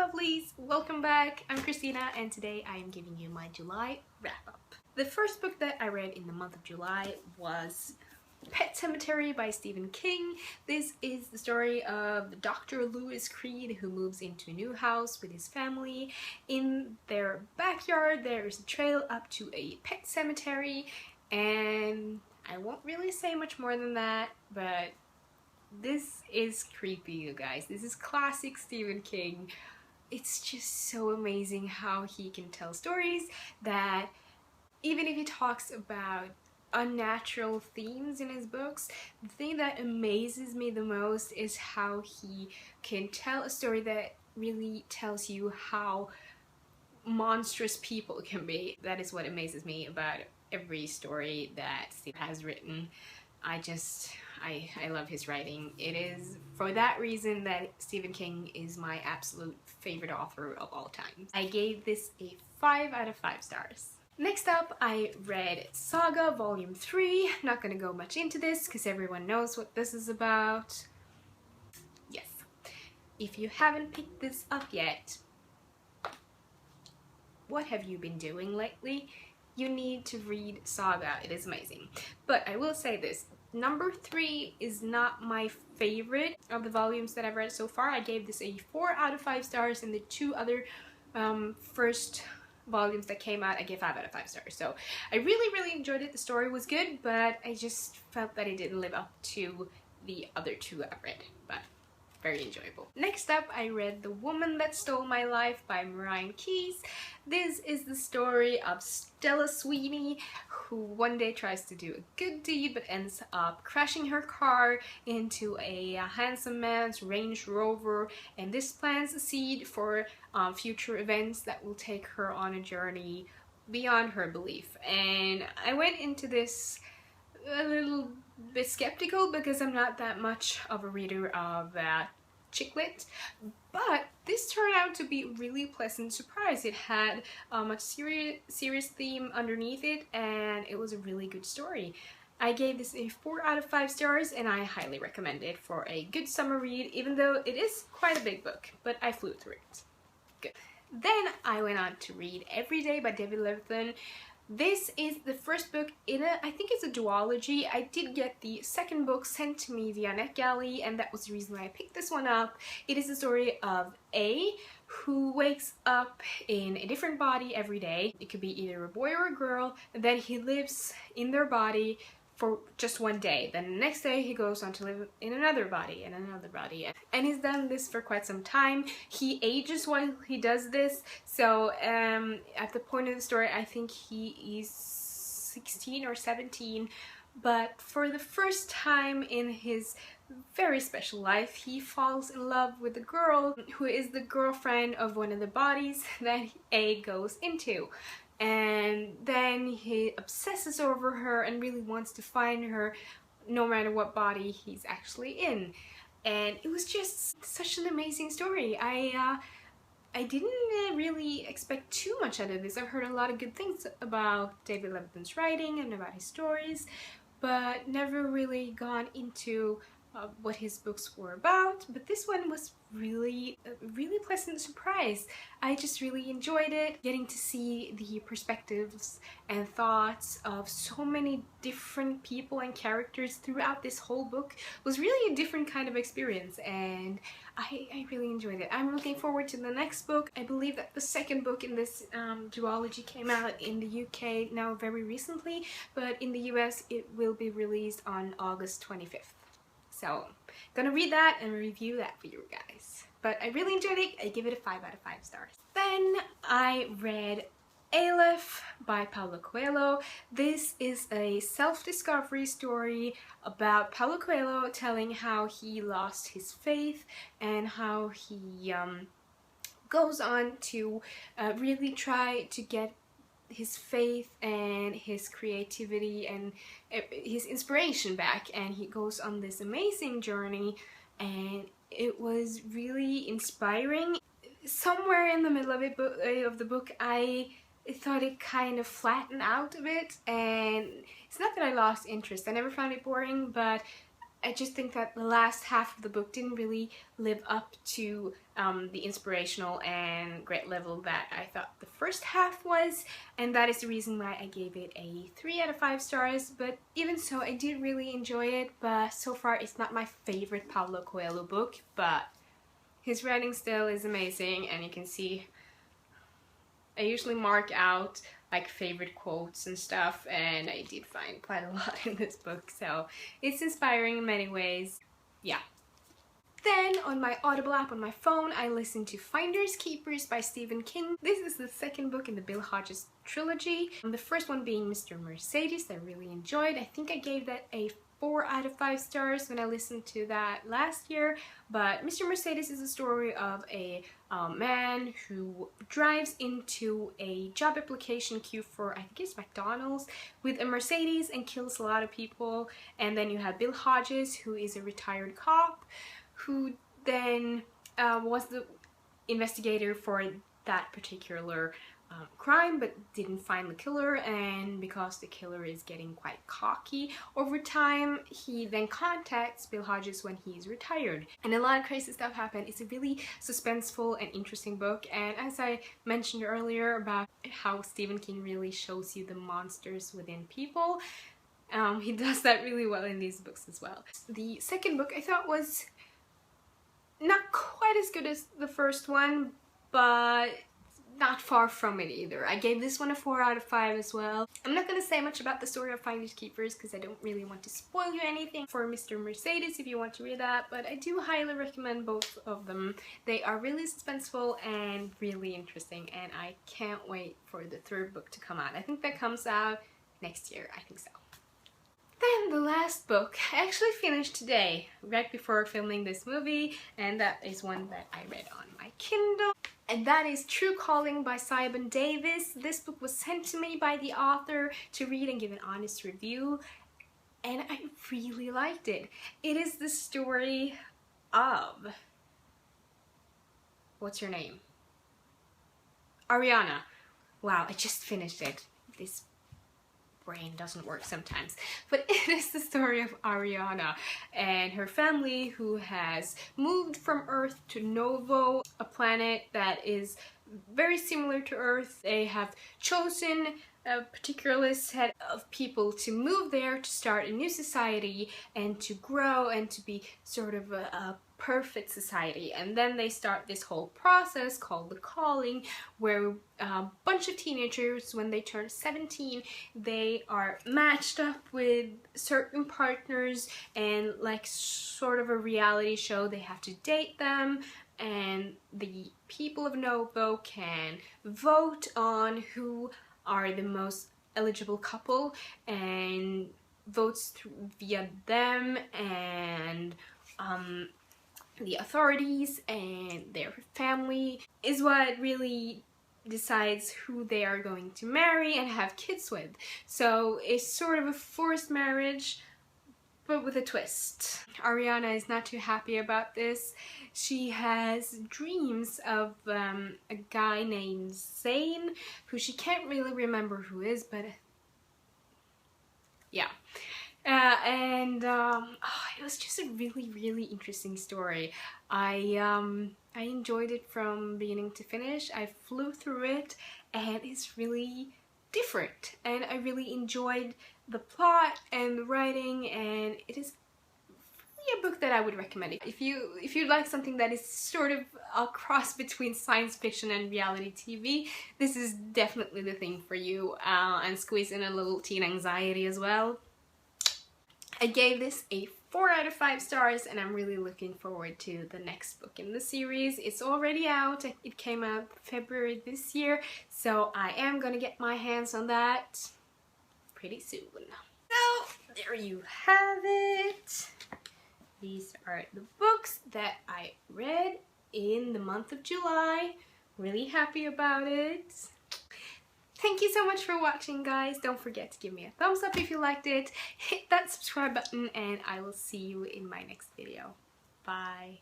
lovelies! Welcome back! I'm Christina and today I am giving you my July wrap-up. The first book that I read in the month of July was Pet Sematary by Stephen King. This is the story of Dr. Lewis Creed, who moves into a new house with his family. In their backyard there is a trail up to a pet cemetery, and I won't really say much more than that, but this is creepy, you guys. This is classic Stephen King. It's just so amazing how he can tell stories that, even if he talks about unnatural themes in his books, the thing that amazes me the most is how he can tell a story that really tells you how monstrous people can be. That is what amazes me about every story that Steve has written. I love his writing. It is for that reason that Stephen King is my absolute favorite author of all time. I gave this a 5 out of 5 stars. Next up, I read Saga Volume 3. Not gonna go much into this because everyone knows what this is about. Yes. If you haven't picked this up yet, what have you been doing lately? You need to read Saga. It is amazing. But I will say this. Number 3 is not my favorite of the volumes that I've read so far. I gave this a 4 out of 5 stars, and the 2 other first volumes that came out I gave 5 out of 5 stars. So I really enjoyed it. The story was good, but I just felt that it didn't live up to the other 2 I've read, but very enjoyable. Next up, I read The Woman That Stole My Life by Marian. This is the story of Stella Sweeney, who one day tries to do a good deed but ends up crashing her car into a handsome man's Range Rover, and this plants a seed for future events that will take her on a journey beyond her belief. And I went into this a little bit skeptical because I'm not that much of a reader of chick lit, but this turned out to be a really pleasant surprise. It had a much serious theme underneath it, and it was a really good story. I gave this a 4 out of 5 stars, and I highly recommend it for a good summer read, even though it is quite a big book, but I flew through it. Good. Then I went on to read Every Day by Levithan. This is the first book in I think it's a duology. I did get the second book sent to me via NetGalley, and that was the reason why I picked this one up. It is the story of A, who wakes up in a different body every day. It could be either a boy or a girl, and then he lives in their body for just one day. Then the next day he goes on to live in another body and another body. And he's done this for quite some time. He ages while he does this. So at the point of the story, I think he is 16 or 17. But for the first time in his very special life, he falls in love with a girl who is the girlfriend of one of the bodies that A goes into. And then he obsesses over her and really wants to find her no matter what body he's actually in. And it was just such an amazing story. I didn't really expect too much out of this. I've heard a lot of good things about David Levithan's writing and about his stories, but never really gone into what his books were about. But this one was really a really pleasant surprise. I just really enjoyed it. Getting to see the perspectives and thoughts of so many different people and characters throughout this whole book was really a different kind of experience, and I really enjoyed it. I'm looking forward to the next book. I believe that the second book in this duology came out in the UK now very recently, but in the US it will be released on August 25th. So, gonna read that and review that for you guys. But I really enjoyed it. I give it a 5 out of 5 stars. Then I read Aleph by Paulo Coelho. This is a self-discovery story about Paulo Coelho telling how he lost his faith and how he goes on to really try to get his faith and his creativity and his inspiration back, and he goes on this amazing journey, and it was really inspiring. Somewhere in the middle of the book I thought it kind of flattened out a bit, and it's not that I lost interest. I never found it boring, but I just think that the last half of the book didn't really live up to the inspirational and great level that I thought the first half was, and that is the reason why I gave it a 3 out of 5 stars. But even so, I did really enjoy it, but so far it's not my favorite Paulo Coelho book, but his writing style is amazing, and you can see I usually mark out like favorite quotes and stuff, and I did find quite a lot in this book, so it's inspiring in many ways. Yeah. Then on my Audible app on my phone, I listened to Finders Keepers by Stephen King. This is the second book in the Bill Hodges trilogy. The first one being Mr. Mercedes, I really enjoyed. I think I gave that a 4 out of 5 stars when I listened to that last year. But Mr. Mercedes is a story of a man who drives into a job application queue for, I think it's McDonald's, with a Mercedes and kills a lot of people. And then you have Bill Hodges, who is a retired cop, who then was the investigator for that particular crime, but didn't find the killer, and because the killer is getting quite cocky over time, he then contacts Bill Hodges when he's retired. And a lot of crazy stuff happened. It's a really suspenseful and interesting book, and as I mentioned earlier about how Stephen King really shows you the monsters within people, he does that really well in these books as well. The second book I thought was not quite as good as the first one, but not far from it either. I gave this one a 4 out of 5 as well. I'm not gonna say much about the story of Finders Keepers because I don't really want to spoil you anything for Mr. Mercedes if you want to read that, but I do highly recommend both of them. They are really suspenseful and really interesting, and I can't wait for the third book to come out. I think that comes out next year, I think so. Then the last book I actually finished today, right before filming this movie, and that is one that I read on my Kindle. And that is True Calling by Siobhan Davis. This book was sent to me by the author to read and give an honest review, and I really liked it. It is the story of... what's her name? Ariana. Wow, I just finished it. This brain doesn't work sometimes. But it is the story of Ariana and her family who has moved from Earth to Novo, a planet that is very similar to Earth. They have chosen a particular set of people to move there to start a new society and to grow and to be sort of a perfect society. And then they start this whole process called the calling, where a bunch of teenagers, when they turn 17, they are matched up with certain partners, and like sort of a reality show, they have to date them, and the people of Novo can vote on who are the most eligible couple, and votes via them and the authorities and their family is what really decides who they are going to marry and have kids with. So it's sort of a forced marriage, but with a twist. Ariana is not too happy about this. She has dreams of a guy named Zane, who she can't really remember who is, but yeah. It was just a really interesting story. I enjoyed it from beginning to finish. I flew through it, and it's really different, and I really enjoyed the plot and the writing, and it is really a book that I would recommend. If you like something that is sort of a cross between science fiction and reality TV, this is definitely the thing for you, and squeeze in a little teen anxiety as well. I gave this a 4 out of 5 stars, and I'm really looking forward to the next book in the series. It's already out. It came out February this year, so I am gonna get my hands on that pretty soon. So there you have it. These are the books that I read in the month of July. Really happy about it. Thank you so much for watching, guys. Don't forget to give me a thumbs up if you liked it. Hit that subscribe button, and I will see you in my next video. Bye.